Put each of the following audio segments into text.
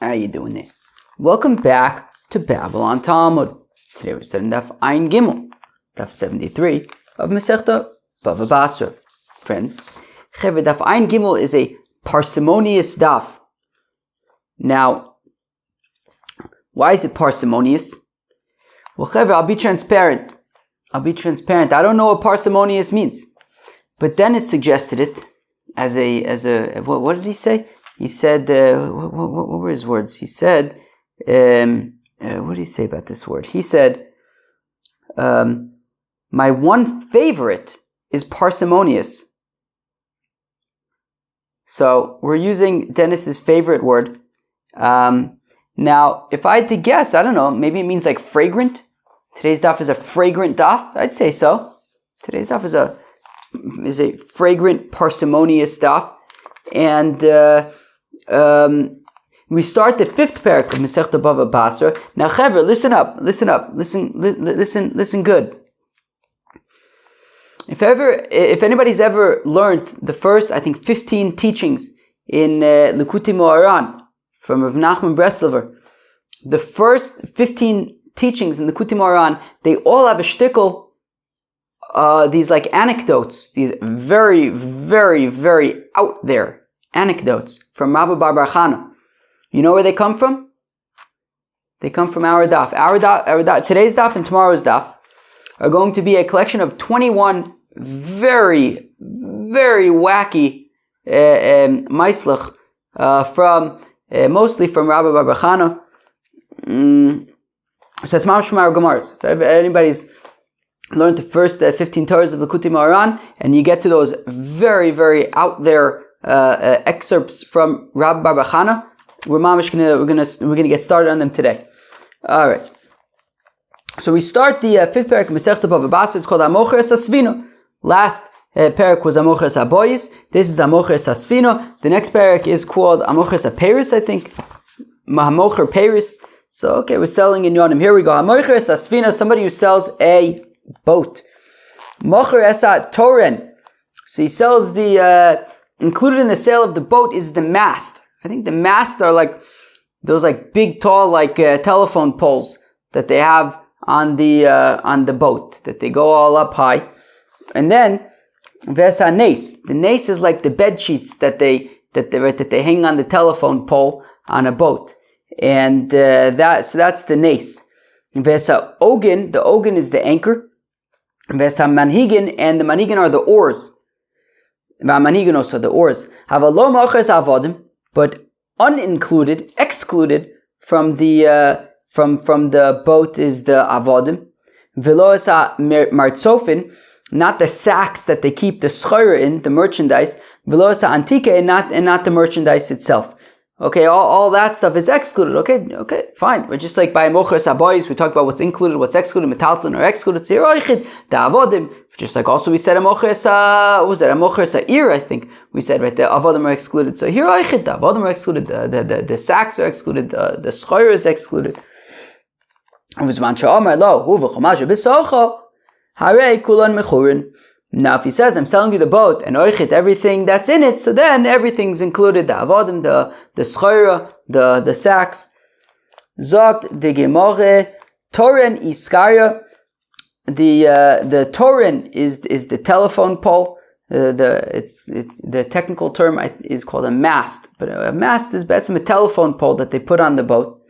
How you doing there? Welcome back to Babylon Talmud. Today we're studying Daf Ein Gimel, Daf 73 of Masechta BavaBasra. Friends, Daf Ein Gimel is a parsimonious daf. Now, why is it parsimonious? Well, I'll be transparent. I don't know what parsimonious means. But Dennis suggested it as a what did he say? He said, what were his words? He said, what did he say about this word? He said, my one favorite is parsimonious. So we're using Dennis's favorite word. Now, if I had to guess, I don't know, maybe it means like fragrant. Today's daf is a fragrant daf. I'd say so. Today's daf is a fragrant, parsimonious daf. And we start the fifth parak of Masechta BavaBasra. Now, Chevra, listen up, listen good. If anybody's ever learned the first, I think, 15 teachings in Likutei Moharan from Rav Nachman Breslover, the first 15 teachings in Likutei Moharan, they all have a shtickle, these like anecdotes, these very, very, very out there anecdotes from Rabbi Bar Bar Chana. You know where they come from? They come from our daf. Our daf, today's daf and tomorrow's daf are going to be a collection of 21 very, very wacky maislach from mostly from Rabbi Bar Bar Chana. So it's mamash from our Gemaras. If anybody's learned the first 15 Torahs of Likutei Moharan, and you get to those very, very out there excerpts from Rabbi Bar Bar Chana, we're gonna get started on them today. All right. So we start the fifth parak of Masechta BavaBasra. It's called Amocheres Hasvino. Last parak was Amocheres Haboyis. This is Amocheres Hasvino. The next parak is called Amocheres Haperis, I think. Mahamocher Peris. So okay, we're selling in Yonim. Here we go. Amocheres Hasvino, somebody who sells a boat. Mocher Esa Toren. So he sells the included in the sale of the boat is the mast. I think the masts are like those like big tall like telephone poles that they have on the boat, that they go all up high. And then Vesa Nes. The Nes is like the bed sheets that they hang on the telephone pole on a boat. And that's the Nes. Vesa Ogen, the Ogen is the anchor. Vesa Manhigin, and the Manhigin are the oars. Manhigin also the oars. Have a lo moches avodim, but unincluded, excluded from the boat is the avodim. Velo esa martzofin, not the sacks that they keep the scheuer in, the merchandise. Velo esa antike, and not the merchandise itself. Okay, all that stuff is excluded. Okay, fine. But just like by Mocheres Haboyis, we talked about what's included, what's excluded, metaltlin or excluded. So the avodim. Just like also we said Amocheres Ha'ir, I think we said right there, avodim are excluded. So here the avodim are excluded, the sacks are excluded, the scheuer is excluded. Now if he says, I'm selling you the boat and everything that's in it, so then everything's included, the avodim, the scheuer, the sacks. Zogt de Gemore, Toren Iskaria. The Toren is the telephone pole. The technical term is called a mast, but a mast is a telephone pole that they put on the boat.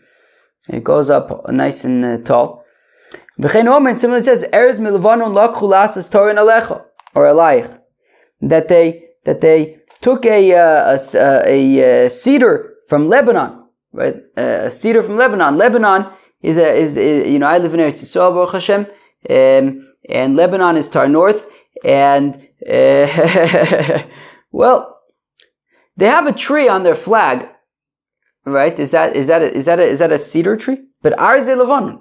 It goes up nice and tall. V'chein omer, similarly says, Erez milvanon lakchu lasas Toren alecha or alayich, that they took a cedar from Lebanon, right? A cedar from Lebanon. Lebanon is I live in Eretz Yisrael, Baruch Hashem. And Lebanon is to our north, and well, they have a tree on their flag, right? Is that a cedar tree? But ours is Levanon.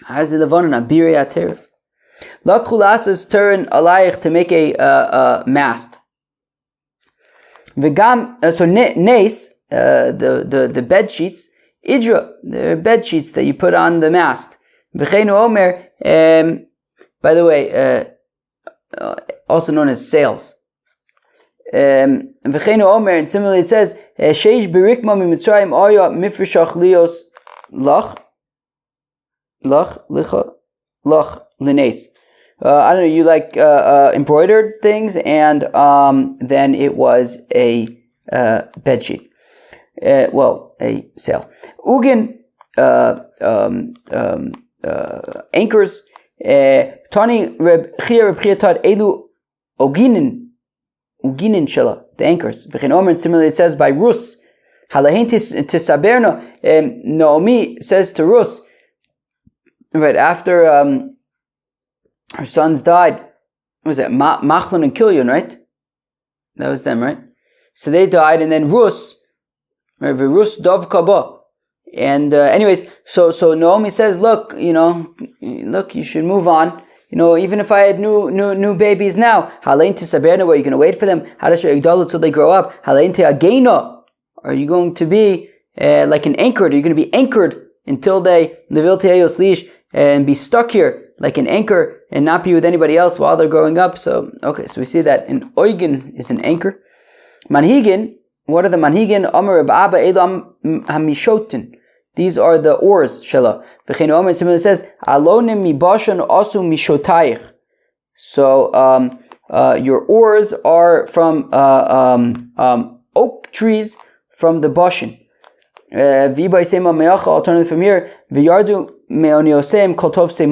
Ours is Levanon, Abiri Ater. Lakhu lasas turn alayich to make a mast. V'gam so nes the bed sheets, idra, the bed sheets that you put on the mast. V'cheinu omer, by the way, also known as sails. V'cheinu omer, and similarly it says, Sheish berikma mimitzrayim oya mifreshach lios lach lines. I don't know, you like embroidered things, and then it was a bedsheet. Well, a sail. Ugin, anchors. Tani Reb Chia taught elu oginin shela, the anchors. V'chein omer, and similarly it says by Rus, halahin tisaberna. Naomi says to Rus, right after her sons died, what was that? Machlon and Kilion, right? That was them, right? So they died, and then Rus, right? Rus dov kaba. And anyways, so Naomi says, look, you should move on. Even if I had new babies now, halain tisaberna, were you going to wait for them? Hadasher yigdalu till they grow up. Halain te'agena, are you going to be like an anchored? Are you going to be anchored until they levil te'ayos lish and be stuck here like an anchor and not be with anybody else while they're growing up? So we see that an oigen is an anchor. Manhigin, what are the manhigin? Amar Abba Elam Hamishotin. These are the oars, Shela. V'chein omer, similarly says, Alonim mibashan asu mishotayich. So your oars are from oak trees from the bashan. V'ibay sema me'acha, alternative from here, v'yardu me'oniosem koltov se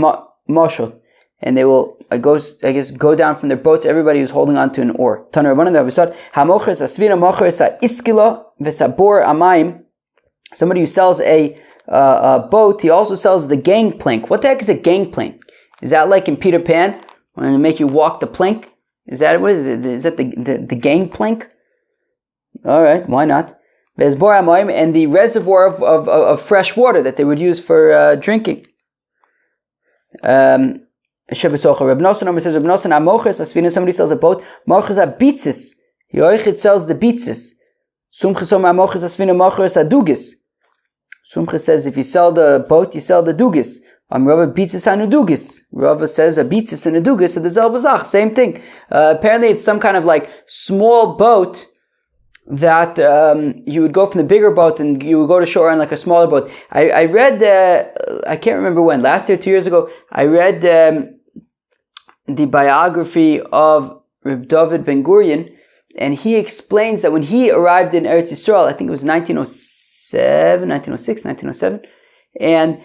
mashot. And they will, go down from their boats, everybody who's holding on to an oar. Taner Rabbanan Avosad, hamochres asvina mochres iskila v'sabor amayim. Somebody who sells a boat, he also sells the gangplank. What the heck is a gangplank? Is that like in Peter Pan, when they make you walk the plank? Is that what is it? Is that the gangplank? All right, why not? Vezbor amayim, and the reservoir of fresh water that they would use for drinking. Shebesocha. Reb Nosson says, Reb Nosson amoches asvina. Somebody sells a boat. Moches abitzis. Yoichet sells the bitzis. Sumches amoches asvina moches adugis. Sumches says if you sell the boat, you sell the dugis. Rava bitzis anudugis. Rava says a bitzis and a dugis are the zelbazach. Same thing. Apparently, it's some kind of like small boat that you would go from the bigger boat and you would go to shore on like a smaller boat. I read, I can't remember when, last year, 2 years ago, I read the biography of Reb David Ben Gurion, and he explains that when he arrived in Eretz Yisrael, I think it was 1906, 1907, and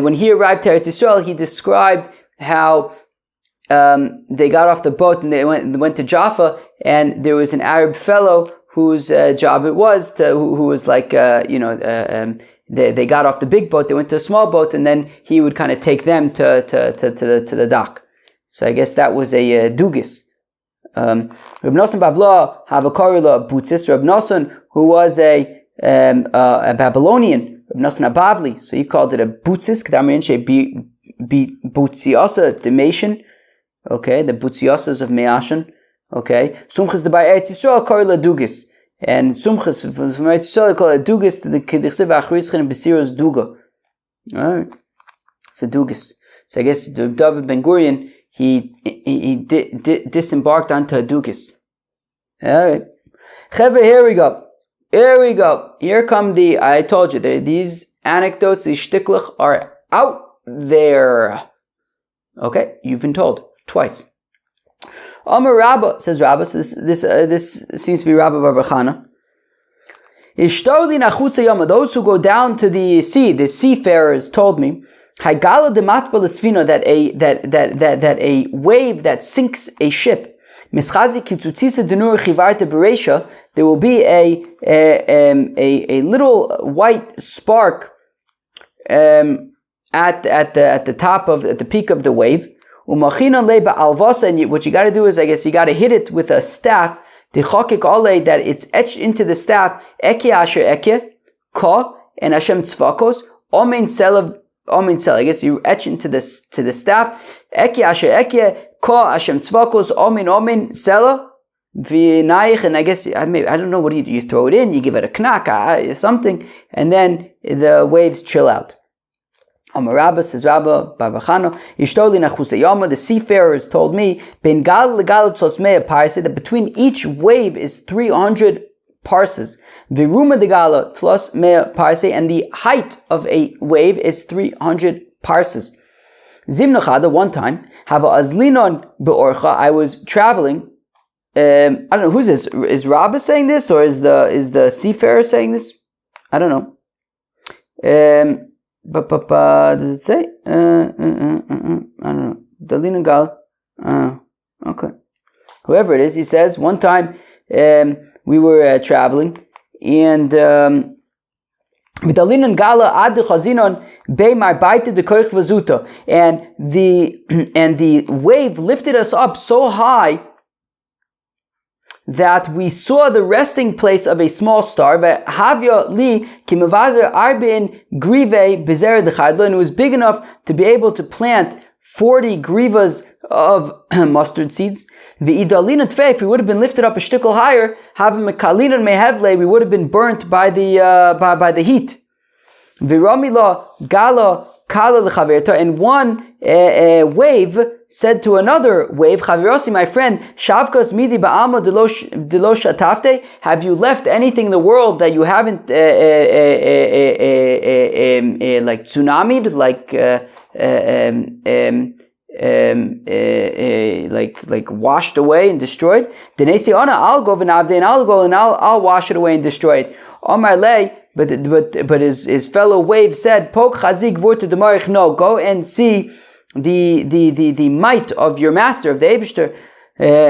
when he arrived to Eretz Yisrael, he described how they got off the boat and they went to Jaffa, and there was an Arab fellow whose job it was to, who was like, they got off the big boat, they went to a small boat, and then he would kind of take them to the dock. So I guess that was a dugis. Reb Nosson Bavla Havakarila Butzis. Reb Nosson, who was a Babylonian, Reb Nosson Abavli, so he called it a butzis. K'damrin she butziasa demation. Okay, the butziasas of Meashan. Okay, Sumchas the by Eretz Yisrael Karila Dugis, and Sumchas from Eretz Yisrael call it Dugis to the Kedichsev Achrischin and Besiros Duga. All right, it's a Dugis. So I guess David Ben Gurion he disembarked onto a Dugis. All right, Chevre, here we go. Here come I told you, these anecdotes, these shtiklach are out there. Okay, you've been told twice. Amar Rabba, says Rabba, so this seems to be Rabba Bar Chana. Those who go down to the sea, the seafarers told me, that a wave that sinks a ship, there will be a little white spark at the top at the peak of the wave. And what you got to do is, I guess, you got to hit it with a staff, that it's etched into the staff, Eke asher Eke, Ka, and Hashem Tzvakos, Omen Selav, I guess you etch into the staff, Eke asher Eke, Ka, Hashem Tzvakos, Omen Selav, V'nayich, and I guess, I don't know, what do? You throw it in, you give it a knack, something, and then the waves chill out. Amarabba says Rabba Barbachano, Ishtoli Nachusayama, the seafarers told me, Ben Gal Legal Tzosmea Parse, that between each wave is 300 parses. Viruma de Gala Tlos Mea Parse, and the height of a wave is 300 parses. Zimnachada, one time, Hava Azlinon Beorcha, I was traveling. I don't know, who's this? Is Rabba saying this, or is the seafarer saying this? I don't know. Does it say? I don't know. Dalina Gal. Okay. Whoever it is, he says, one time we were traveling, and Vidalinan Gala ad Chazinon Beimar Baita de Koich Vazuta, and the wave lifted us up so high that we saw the resting place of a small star, but Havya li kimavazer arbin grive bezer dechadlo, and it was big enough to be able to plant 40 grivas of mustard seeds. V'idalina tfei, if we would have been lifted up a shtickle higher, havim mekalinan mehevle, we would have been burnt by the heat. V'ramila gala kala lechaverta, and one wave said to another wave, Chavirosi, my friend, Shavkas midi ba'alma delo shatafte, have you left anything in the world that you haven't like tsunamied, like washed away and destroyed? Denesi ona, I'll go v'navde, and I'll go and I'll wash it away and destroy it. Omar lei, but his fellow wave said, Pok chazik vurta demarich, no, go and see the might of your master, of the Eibishter.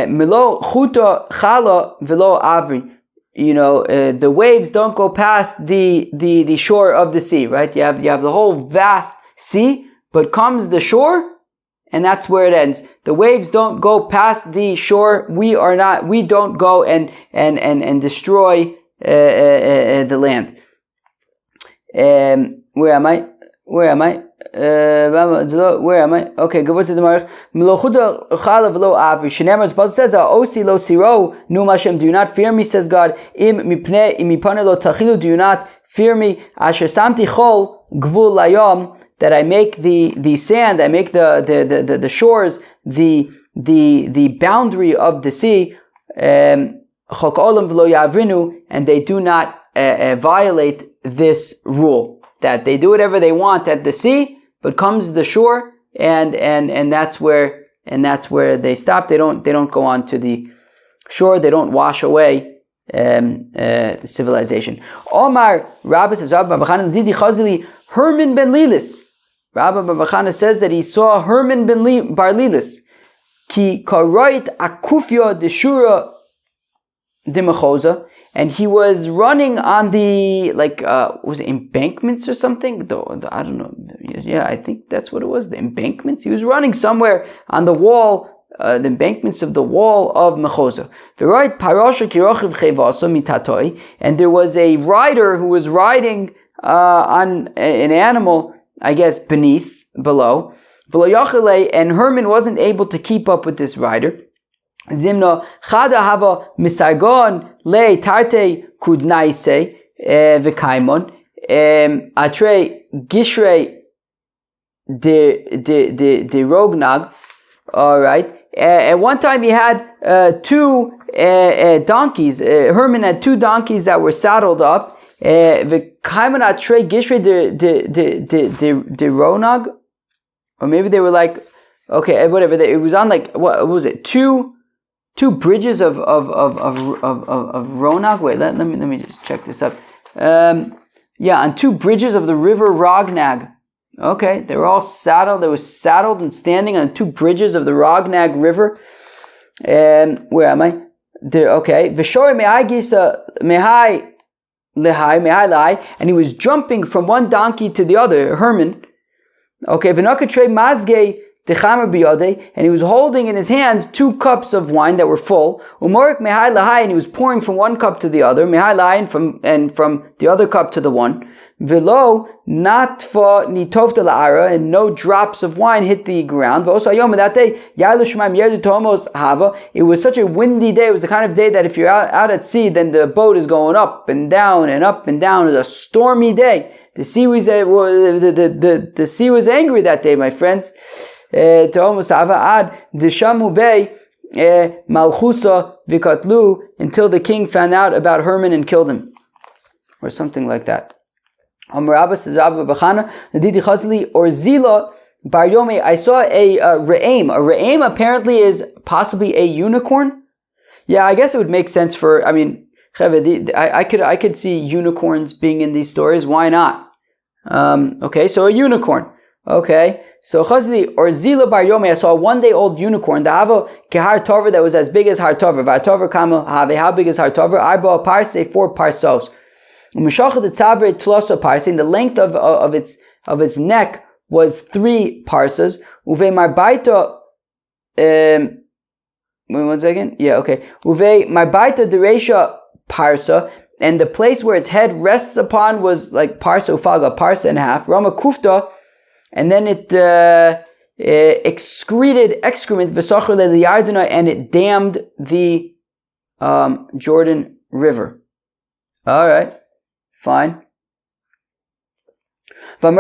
Milo chuta chala velo avri. The waves don't go past the shore of the sea, right? You have the whole vast sea, but comes the shore, and that's where it ends. The waves don't go past the shore. We don't go and destroy the land. Where am I? Where am I? Okay, go to the Marach. Milochuda chala v'lo avri. Shenemar's Bible says, "Osi lo siro nu Hashem." Do you not fear me? Says God. Im mipane lo tachilu. Do you not fear me? Asher samti chol gvul layom. That I make the sand, I make the shores, the boundary of the sea. Chok olam v'lo yavrinu, and they do not violate this rule. That they do whatever they want at the sea, but comes the shore, and that's where they stop. They don't go on to the shore. They don't wash away civilization. Omar Rabbi says, Rabbi Barbachana Didi Chazili Herman ben Lilis. Rabbi Barbachana says that he saw Herman ben Bar Lilis. Ki karoit akufya deshura dimachoza. And he was running on the, was it embankments or something? I don't know. Yeah, I think that's what it was, the embankments. He was running somewhere on the wall, the embankments of the wall of Mechoza. And there was a rider who was riding on an animal, I guess, below. And Herman wasn't able to keep up with this rider. Zimno chada hava misargon le tarte kudnaise v'kaimon atre gishrei de rognag. All right. At one time he had two donkeys. Herman had two donkeys that were saddled up. V'kaimon atre gishrei de ronag, or maybe they were like, okay, whatever. It was on what was it? Two bridges of Ronag. Wait, let me just check this up. On two bridges of the river Rognag. Okay, they were all saddled. They were saddled and standing on two bridges of the Rognag River. Where am I? Okay, Vishori mehai lehai, and he was jumping from one donkey to the other. Herman. Okay, v'nakatrei mazge. And he was holding in his hands 2 cups of wine that were full. And he was pouring from one cup to the other, and from the other cup to the one. And no drops of wine hit the ground. That day, it was such a windy day. It was the kind of day that if you're out at sea, then the boat is going up and down and up and down. It was a stormy day. The sea was the sea was angry that day, my friends. Malchusa vikatlu, until the king found out about Herman and killed him, or something like that. Amar Abba says Rabba Bachana, Nadidi Chazli or Zila Bar Yome. I saw a re'aim. A re'aim apparently is possibly a unicorn. Yeah, I guess it would make sense for. I mean, I could see unicorns being in these stories. Why not? Okay, so a unicorn. Okay. So Chazli or Zila Bar Yome, I saw a 1-day-old unicorn. The Avo Kehar Tover, that was as big as Har Tover. V'Tover Kama Have. How big is Har Tover? Arba Parse, 4 parsos. Umeshachad the Tzavre Tlosa Parse. The length of its neck was 3 parsas. Uve Marbaita. Wait 1 second. Yeah, okay. Uve Marbaita Deresha Parsa. And the place where its head rests upon was like Parsa Ufaga, Parsa and a half. Rama Kufta. And then it excreted excrement, and it dammed the Jordan River. All right, fine. I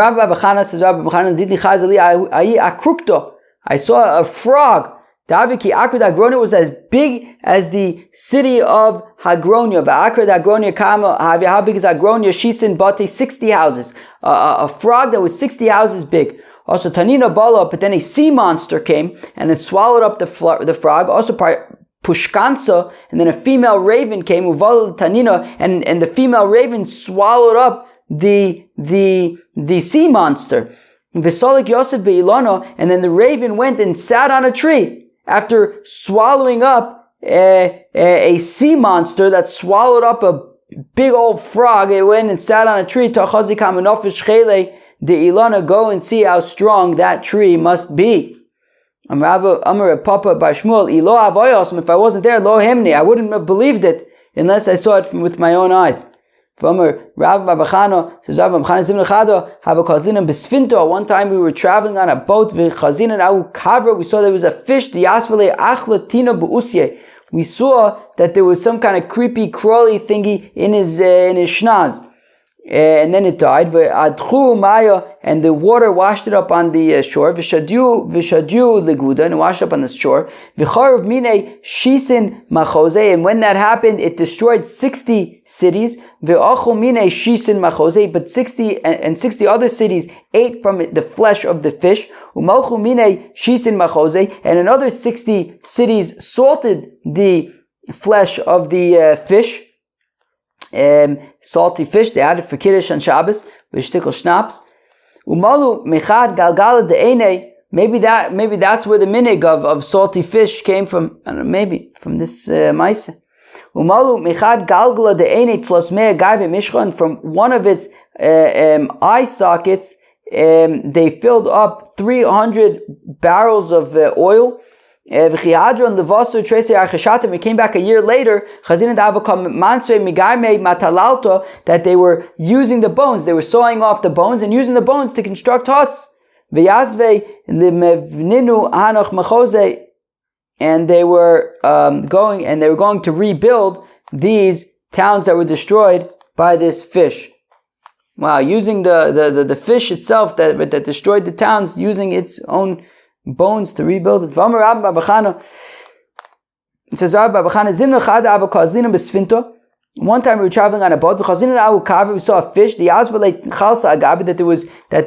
saw a frog. Daviki Akra Dagronia was as big as the city of Hagronia. Akra Dagronia Kama. How big is Hagronia? Shisin Bate, 60 houses. A frog that was 60 houses big. Also Tanina Bala, but then a sea monster came and it swallowed up the frog. Also Pushkansa, and then a female raven came. Uval Tanina, and the female raven swallowed up the sea monster. Visolik Yosef Beilano, and then the raven went and sat on a tree. After swallowing up a sea monster that swallowed up a big old frog, it went and sat on a tree. Go and see how strong that tree must be. If I wasn't there, lo hemni, I wouldn't have believed it unless I saw it with my own eyes. One time we were traveling on a boat, we saw there was a fish. We saw that there was some kind of creepy crawly thingy in his schnaz. And then it died. And the water washed it up on the shore. And washed up on the shore. And when that happened, it destroyed 60 cities. But 60 other cities ate from it the flesh of the fish. And another 60 cities salted the flesh of the fish. Salty fish, they added for Kiddush and Shabbos, v'shtickle schnapps. Umalu mechad galgala de'ene. Maybe that's where the minig of salty fish came from. I don't know, maybe from this maisa. Umalu mechad galgala de'ene tlos mea gaive mishkan. From one of its eye sockets, they filled up 300 barrels of oil. We came back a year later that they were using the bones. They were sawing off the bones and using the bones to construct huts. And they were going to rebuild these towns that were destroyed by this fish. Wow, using the fish itself that destroyed the towns, using its own bones to rebuild it. It says, one time we were traveling on a boat. We saw a fish. That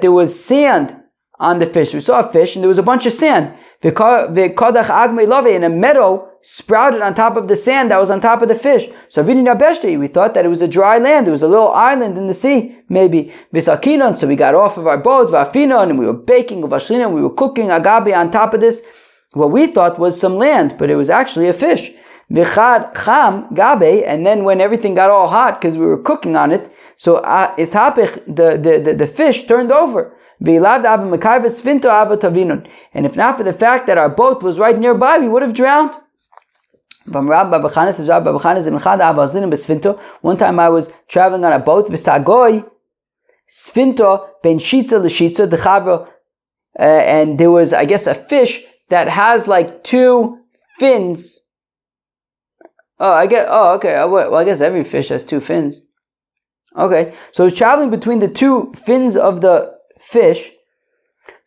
there was sand on the fish. We saw a fish and there was a bunch of sand. And a meadow sprouted on top of the sand that was on top of the fish. So we thought that it was a dry land. It was a little island in the sea, maybe. So we got off of our boat, and we were baking, and we were cooking agabi on top of this. What we thought was some land, but it was actually a fish. And then when everything got all hot because we were cooking on it, so the fish turned over. And if not for the fact that our boat was right nearby, we would have drowned. One time I was traveling on a boat with Sagoy, Sfinto ben Shitza l'Shitza the Chavra, and there was, I guess, a fish that has like 2 fins. Okay. Well, I guess every fish has 2 fins. Okay, so it's traveling between the two fins of the fish,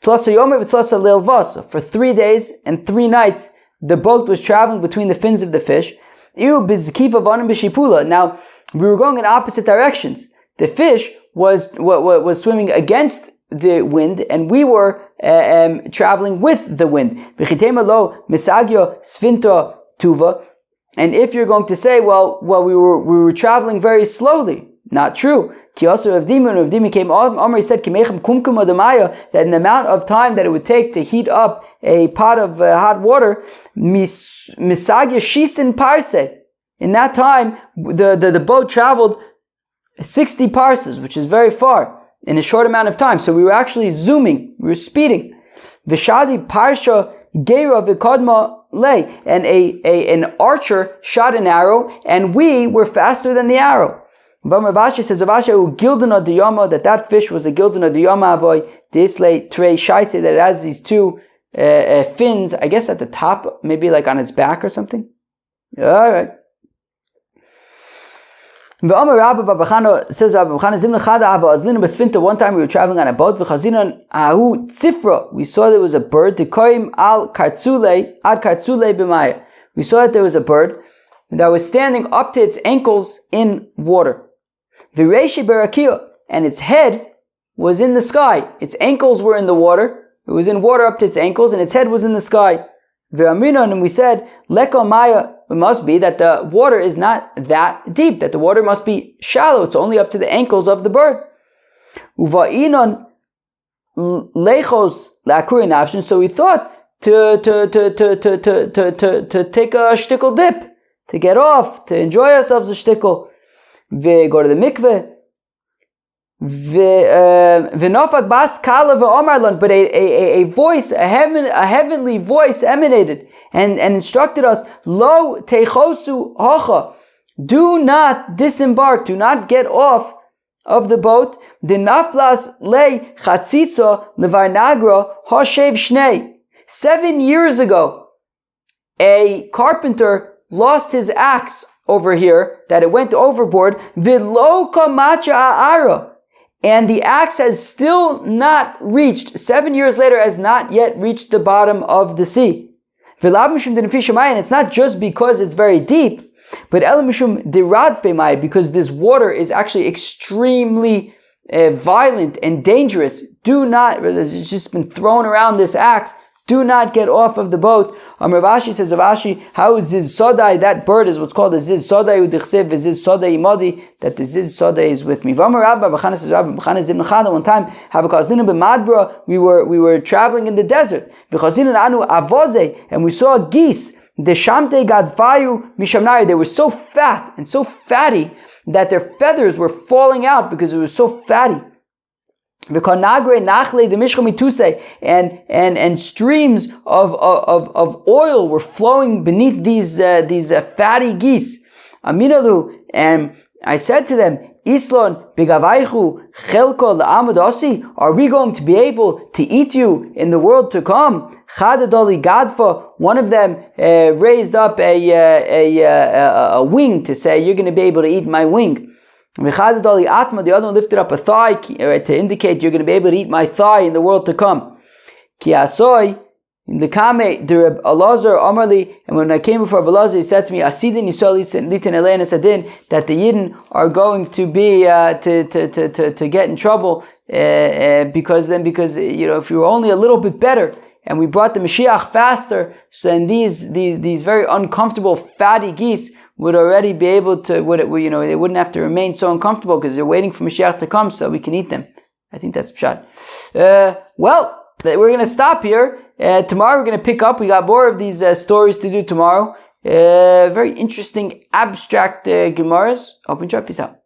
plus a yomer plus a leilvas. For 3 days and 3 nights, the boat was traveling between the fins of the fish. Now, we were going in opposite directions. The fish was swimming against the wind, and we were traveling with the wind. And if you're going to say, well, we were traveling very slowly, not true. Avdimi came. Omri said that in the amount of time that it would take to heat up a pot of hot water, misagya shisin parse. In that time, the boat traveled 60 parses, which is very far in a short amount of time. So we were actually zooming, we were speeding. Vishadi parsha geira v'kodma lay, and an archer shot an arrow, and we were faster than the arrow. BavaBasra says that fish was a gildana diyama avoy disle trei shaise, that it has these two fins, I guess at the top, maybe like on its back or something. All right. BavaBasra says one time we were traveling on a boat. We saw there was a bird. We saw that there was a bird that was standing up to its ankles in water. And its head was in the sky. Its ankles were in the water. It was in water up to its ankles, and its head was in the sky. And we said, Leko Maya, it must be that the water is not that deep, that the water must be shallow. It's only up to the ankles of the bird. Uva'inon lechos la'akuri nafshin. So we thought to take a shtickle dip, to get off, to enjoy ourselves a shtickle. We go to the mikveh. V'nofak bas kala v'omarlon, but a voice, a heavenly voice emanated and instructed us, Lo techosu hocha, do not disembark, do not get off of the boat. The naflas le chatzitza levarnagra hashev shnei. 7 years ago, a carpenter lost his axe over here, that it went overboard. V'lo kamacha ha'ara. And the axe has still not reached, 7 years later, has not yet reached the bottom of the sea. And it's not just because it's very deep, but because this water is actually extremely violent and dangerous. It's just been thrown around this axe. Do not get off of the boat. Rav says, Rav, how is Ziz Sodai? That bird is what's called a Ziz Sodai u'dichsev v'Ziz Sodai imodi, that the Ziz Sodai is with me. BavaBasra says, one time, we were traveling in the desert, and we saw geese. They were so fat and so fatty that their feathers were falling out because it was so fatty. And streams of oil were flowing beneath these fatty geese. Aminalu, and I said to them, Islon bigavaychu chelko la'amadasi, are we going to be able to eat you in the world to come? Chadadoli gadfa, one of them raised up a wing to say, you're going to be able to eat my wing. The other one lifted up a thigh to indicate you're going to be able to eat my thigh in the world to come. Kiasoy, in the Kame, the Reb Elazar Amarli, and when I came before Reb Elazar, he said to me, Asidin Yisrael Litin Elena Sadin, that the Yidden are going to be to get in trouble because if you were only a little bit better, and we brought the Mashiach faster, so then these very uncomfortable fatty geese would already be able to, they wouldn't have to remain so uncomfortable because they're waiting for Mashiach to come so we can eat them. I think that's pshat. Well, we're going to stop here. Tomorrow we're going to pick up. We got more of these stories to do tomorrow. Very interesting, abstract Gemaras. Hope you enjoy. Peace out.